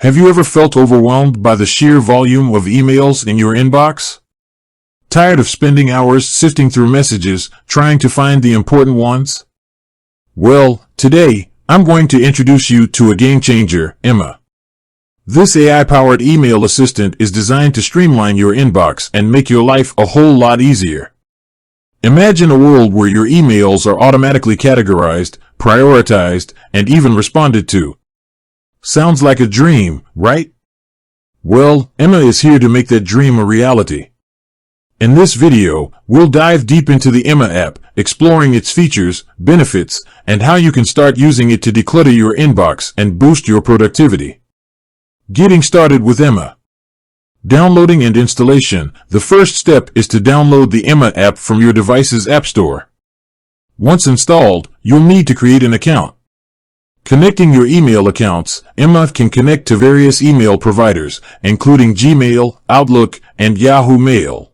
Have you ever felt overwhelmed by the sheer volume of emails in your inbox? Tired of spending hours sifting through messages, trying to find the important ones? Well, today, I'm going to introduce you to a game changer, Emma. This AI-powered email assistant is designed to streamline your inbox and make your life a whole lot easier. Imagine a world where your emails are automatically categorized, prioritized, and even responded to. Sounds like a dream, right? Well, Emma is here to make that dream a reality. In this video, we'll dive deep into the Emma app, exploring its features, benefits, and how you can start using it to declutter your inbox and boost your productivity. Getting started with Emma. Downloading and installation. The first step is to download the Emma app from your device's app store. Once installed, you'll need to create an account. Connecting your email accounts, Emma can connect to various email providers, including Gmail, Outlook, and Yahoo Mail.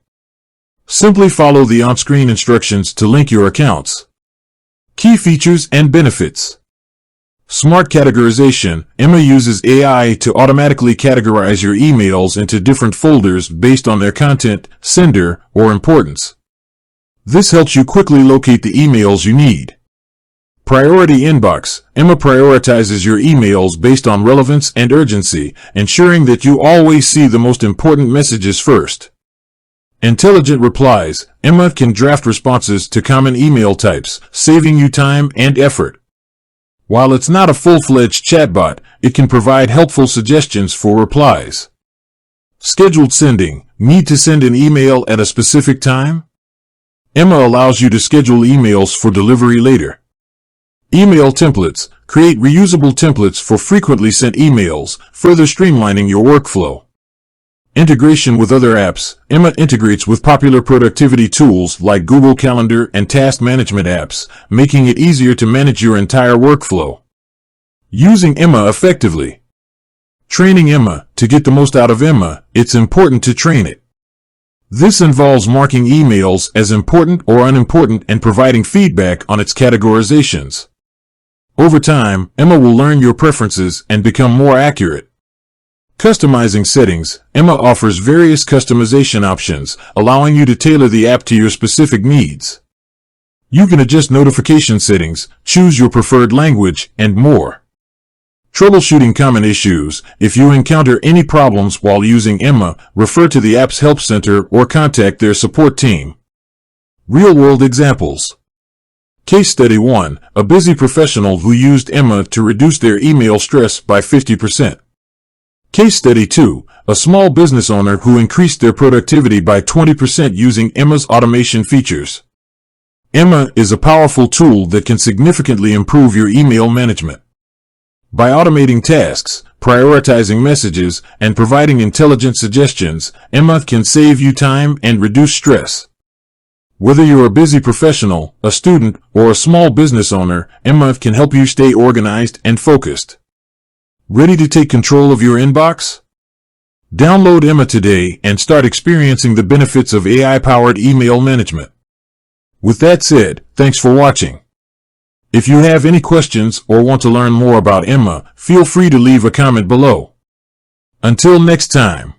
Simply follow the on-screen instructions to link your accounts. Key features and benefits. Smart categorization. Emma uses AI to automatically categorize your emails into different folders based on their content, sender, or importance. This helps you quickly locate the emails you need. Priority inbox. Emma prioritizes your emails based on relevance and urgency, ensuring that you always see the most important messages first. Intelligent replies. Emma can draft responses to common email types, saving you time and effort. While it's not a full-fledged chatbot, it can provide helpful suggestions for replies. Scheduled sending. Need to send an email at a specific time? Emma allows you to schedule emails for delivery later. Email templates. Create reusable templates for frequently sent emails, further streamlining your workflow. Integration with other apps. Emma integrates with popular productivity tools like Google Calendar and task management apps, making it easier to manage your entire workflow. Using Emma effectively. Training Emma. To get the most out of Emma, it's important to train it. This involves marking emails as important or unimportant and providing feedback on its categorizations. Over time, Emma will learn your preferences and become more accurate. Customizing settings. Emma offers various customization options, allowing you to tailor the app to your specific needs. You can adjust notification settings, choose your preferred language, and more. Troubleshooting common issues. If you encounter any problems while using Emma, refer to the app's help center or contact their support team. Real-world examples. Case Study 1. A busy professional who used Emma to reduce their email stress by 50%. Case Study 2. A small business owner who increased their productivity by 20% using Emma's automation features. Emma is a powerful tool that can significantly improve your email management. By automating tasks, prioritizing messages, and providing intelligent suggestions, Emma can save you time and reduce stress. Whether you're a busy professional, a student, or a small business owner, Emma can help you stay organized and focused. Ready to take control of your inbox? Download Emma today and start experiencing the benefits of AI-powered email management. With that said, thanks for watching. If you have any questions or want to learn more about Emma, feel free to leave a comment below. Until next time.